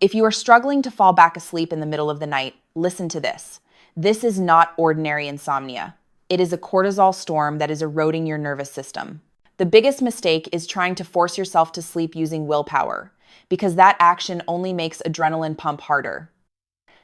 If you are struggling to fall back asleep in the middle of the night, listen to this. This is not ordinary insomnia. It is a cortisol storm that is eroding your nervous system. The biggest mistake is trying to force yourself to sleep using willpower, because that action only makes adrenaline pump harder.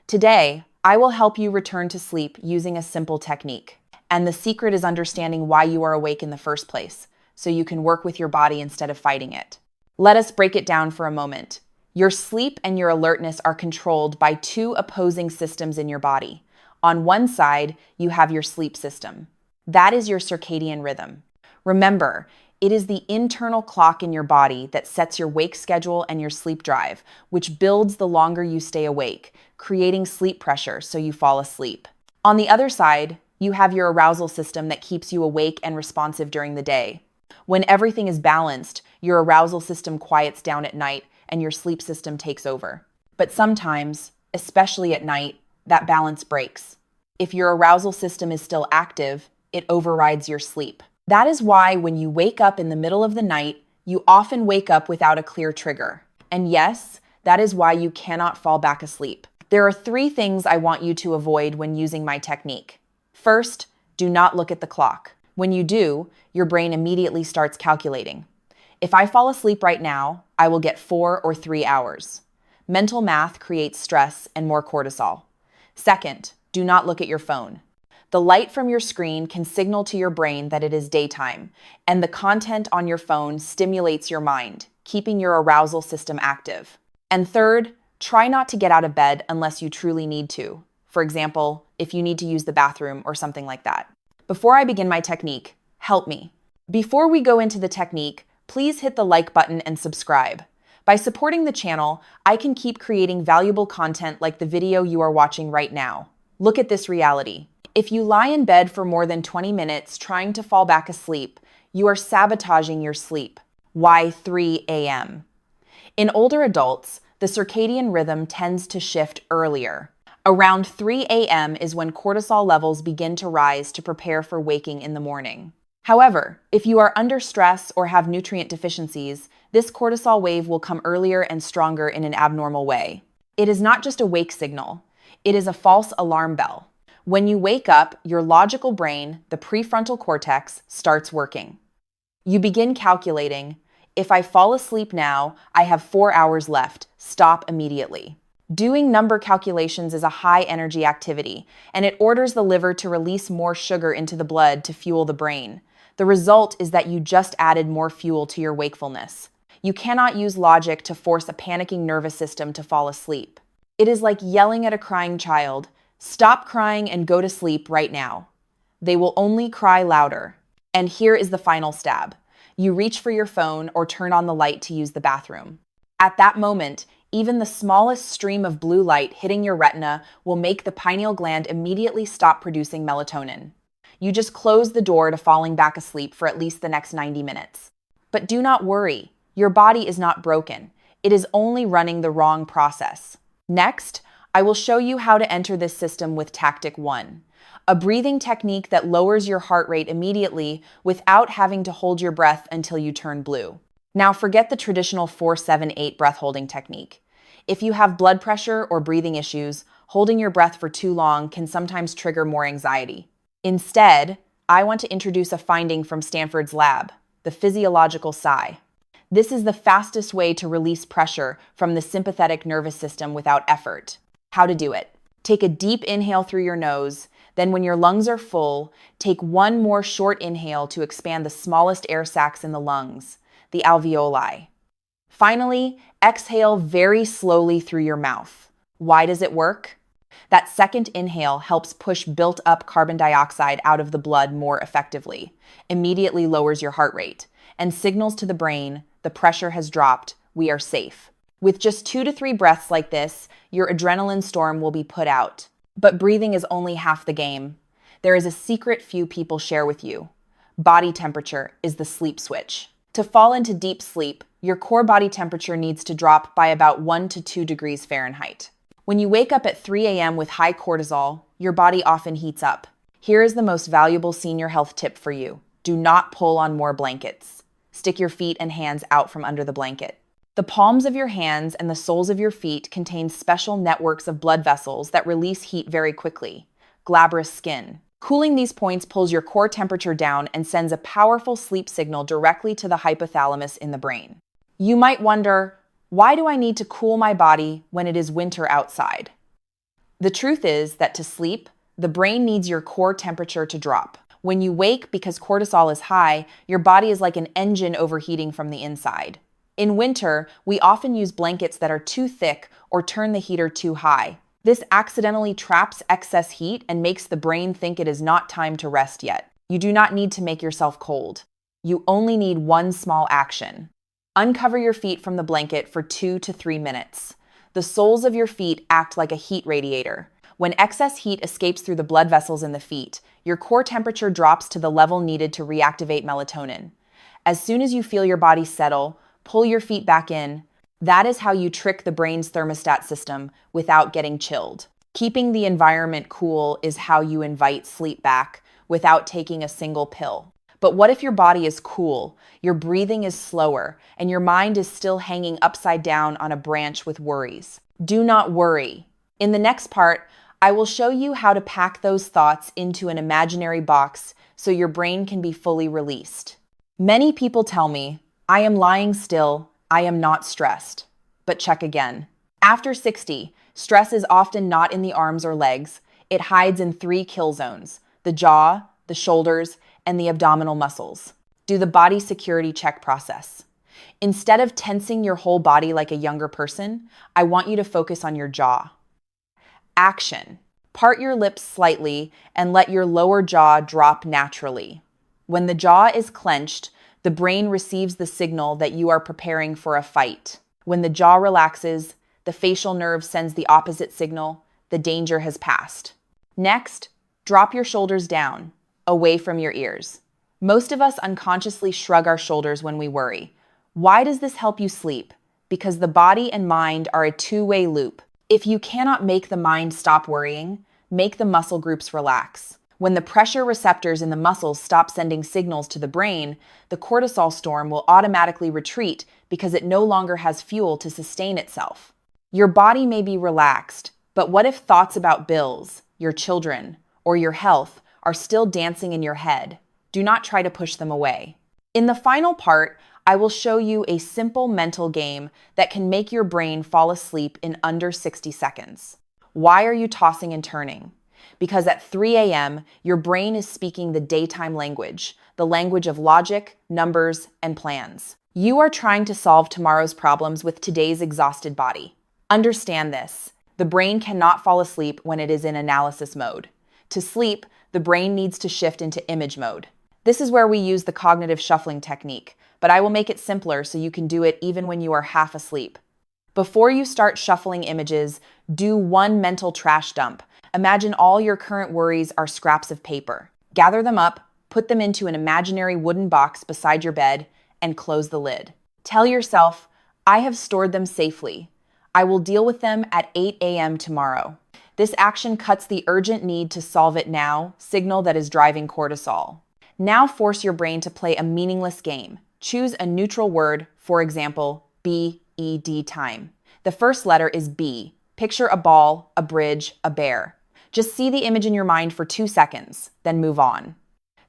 Today, I will help you return to sleep using a simple technique. And the secret is understanding why you are awake in the first place, so you can work with your body instead of fighting it. Let us break it down for a moment. Your sleep and your alertness are controlled by two opposing systems in your body. On one side, you have your sleep system. That is your circadian rhythm. Remember, it is the internal clock in your body that sets your wake schedule and your sleep drive, which builds the longer you stay awake, creating sleep pressure so you fall asleep. On the other side, you have your arousal system that keeps you awake and responsive during the day. When everything is balanced, your arousal system quiets down at night and your sleep system takes over. But sometimes, especially at night, that balance breaks. If your arousal system is still active, it overrides your sleep. That is why when you wake up in the middle of the night, you often wake up without a clear trigger. And yes, that is why you cannot fall back asleep. There are 3 things I want you to avoid when using my technique. First, do not look at the clock. When you do, your brain immediately starts calculating. If I fall asleep right now, I will get 4 or 3 hours. Mental math creates stress and more cortisol. Second, do not look at your phone. The light from your screen can signal to your brain that it is daytime, and the content on your phone stimulates your mind, keeping your arousal system active. And third, try not to get out of bed unless you truly need to. For example, if you need to use the bathroom or something like that. Before I begin my technique, help me. Before we go into the technique, please hit the like button and subscribe. By supporting the channel, I can keep creating valuable content like the video you are watching right now. Look at this reality. If you lie in bed for more than 20 minutes trying to fall back asleep, you are sabotaging your sleep. Why 3 a.m.? In older adults, the circadian rhythm tends to shift earlier. Around 3 a.m. is when cortisol levels begin to rise to prepare for waking in the morning. However, if you are under stress or have nutrient deficiencies, this cortisol wave will come earlier and stronger in an abnormal way. It is not just a wake signal. It is a false alarm bell. When you wake up, your logical brain, the prefrontal cortex, starts working. You begin calculating, if I fall asleep now, I have 4 hours left. Stop immediately. Doing number calculations is a high-energy activity, and it orders the liver to release more sugar into the blood to fuel the brain. The result is that you just added more fuel to your wakefulness. You cannot use logic to force a panicking nervous system to fall asleep. It is like yelling at a crying child, "Stop crying and go to sleep right now." They will only cry louder. And here is the final stab. You reach for your phone or turn on the light to use the bathroom. At that moment, even the smallest stream of blue light hitting your retina will make the pineal gland immediately stop producing melatonin. You just close the door to falling back asleep for at least the next 90 minutes. But do not worry, your body is not broken. It is only running the wrong process. Next, I will show you how to enter this system with Tactic 1, a breathing technique that lowers your heart rate immediately without having to hold your breath until you turn blue. Now forget the traditional 4-7-8 breath holding technique. If you have blood pressure or breathing issues, holding your breath for too long can sometimes trigger more anxiety. Instead, I want to introduce a finding from Stanford's lab, the Physiological Sigh. This is the fastest way to release pressure from the sympathetic nervous system without effort. How to do it? Take a deep inhale through your nose, then when your lungs are full, take one more short inhale to expand the smallest air sacs in the lungs, the alveoli. Finally, exhale very slowly through your mouth. Why does it work? That second inhale helps push built-up carbon dioxide out of the blood more effectively, immediately lowers your heart rate, and signals to the brain, the pressure has dropped, we are safe. With just 2 to 3 breaths like this, your adrenaline storm will be put out. But breathing is only half the game. There is a secret few people share with you. Body temperature is the sleep switch. To fall into deep sleep, your core body temperature needs to drop by about 1 to 2 degrees Fahrenheit. When you wake up at 3 a.m. with high cortisol, your body often heats up. Here is the most valuable senior health tip for you. Do not pull on more blankets. Stick your feet and hands out from under the blanket. The palms of your hands and the soles of your feet contain special networks of blood vessels that release heat very quickly. Glabrous skin. Cooling these points pulls your core temperature down and sends a powerful sleep signal directly to the hypothalamus in the brain. You might wonder, why do I need to cool my body when it is winter outside? The truth is that to sleep, the brain needs your core temperature to drop. When you wake because cortisol is high, your body is like an engine overheating from the inside. In winter, we often use blankets that are too thick or turn the heater too high. This accidentally traps excess heat and makes the brain think it is not time to rest yet. You do not need to make yourself cold. You only need one small action. Uncover your feet from the blanket for 2 to 3 minutes. The soles of your feet act like a heat radiator. When excess heat escapes through the blood vessels in the feet, your core temperature drops to the level needed to reactivate melatonin. As soon as you feel your body settle, pull your feet back in. That is how you trick the brain's thermostat system without getting chilled. Keeping the environment cool is how you invite sleep back without taking a single pill. But what if your body is cool, your breathing is slower, and your mind is still hanging upside down on a branch with worries? Do not worry. In the next part, I will show you how to pack those thoughts into an imaginary box so your brain can be fully released. Many people tell me, I am lying still, I am not stressed. But check again. After 60, stress is often not in the arms or legs. It hides in 3 kill zones: the jaw, the shoulders, and the abdominal muscles. Do the body security check process. Instead of tensing your whole body like a younger person, I want you to focus on your jaw. Action. Part your lips slightly and let your lower jaw drop naturally. When the jaw is clenched, the brain receives the signal that you are preparing for a fight. When the jaw relaxes, the facial nerve sends the opposite signal: the danger has passed. Next, drop your shoulders down, away from your ears. Most of us unconsciously shrug our shoulders when we worry. Why does this help you sleep? Because the body and mind are a two-way loop. If you cannot make the mind stop worrying, make the muscle groups relax. When the pressure receptors in the muscles stop sending signals to the brain, the cortisol storm will automatically retreat because it no longer has fuel to sustain itself. Your body may be relaxed, but what if thoughts about bills, your children, or your health are still dancing in your head? Do not try to push them away. In the final part, I will show you a simple mental game that can make your brain fall asleep in under 60 seconds. Why are you tossing and turning? Because at 3 a.m., your brain is speaking the daytime language, the language of logic, numbers, and plans. You are trying to solve tomorrow's problems with today's exhausted body. Understand this: the brain cannot fall asleep when it is in analysis mode. To sleep, the brain needs to shift into image mode. This is where we use the cognitive shuffling technique, but I will make it simpler so you can do it even when you are half asleep. Before you start shuffling images, do one mental trash dump. Imagine all your current worries are scraps of paper. Gather them up, put them into an imaginary wooden box beside your bed, and close the lid. Tell yourself, I have stored them safely. I will deal with them at 8 a.m. tomorrow. This action cuts the urgent need to solve it now signal that is driving cortisol. Now force your brain to play a meaningless game. Choose a neutral word, for example, BED time. The first letter is B. Picture a ball, a bridge, a bear. Just see the image in your mind for 2 seconds, then move on.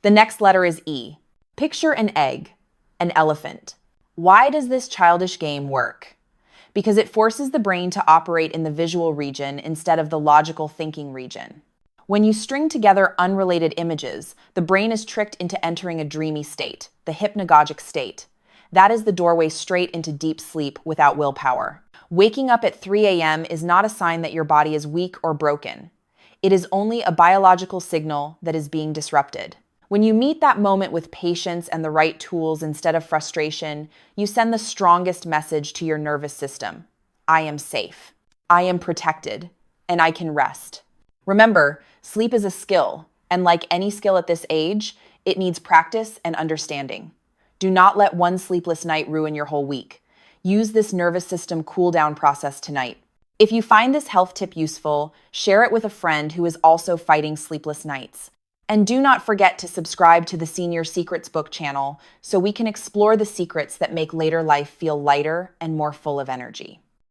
The next letter is E. Picture an egg, an elephant. Why does this childish game work? Because it forces the brain to operate in the visual region instead of the logical thinking region. When you string together unrelated images, the brain is tricked into entering a dreamy state, the hypnagogic state. That is the doorway straight into deep sleep without willpower. Waking up at 3 a.m. is not a sign that your body is weak or broken. It is only a biological signal that is being disrupted. When you meet that moment with patience and the right tools instead of frustration, you send the strongest message to your nervous system. I am safe. I am protected. And I can rest. Remember, sleep is a skill, and like any skill at this age, it needs practice and understanding. Do not let one sleepless night ruin your whole week. Use this nervous system cool-down process tonight. If you find this health tip useful, share it with a friend who is also fighting sleepless nights. And do not forget to subscribe to the Senior Secrets Book channel so we can explore the secrets that make later life feel lighter and more full of energy.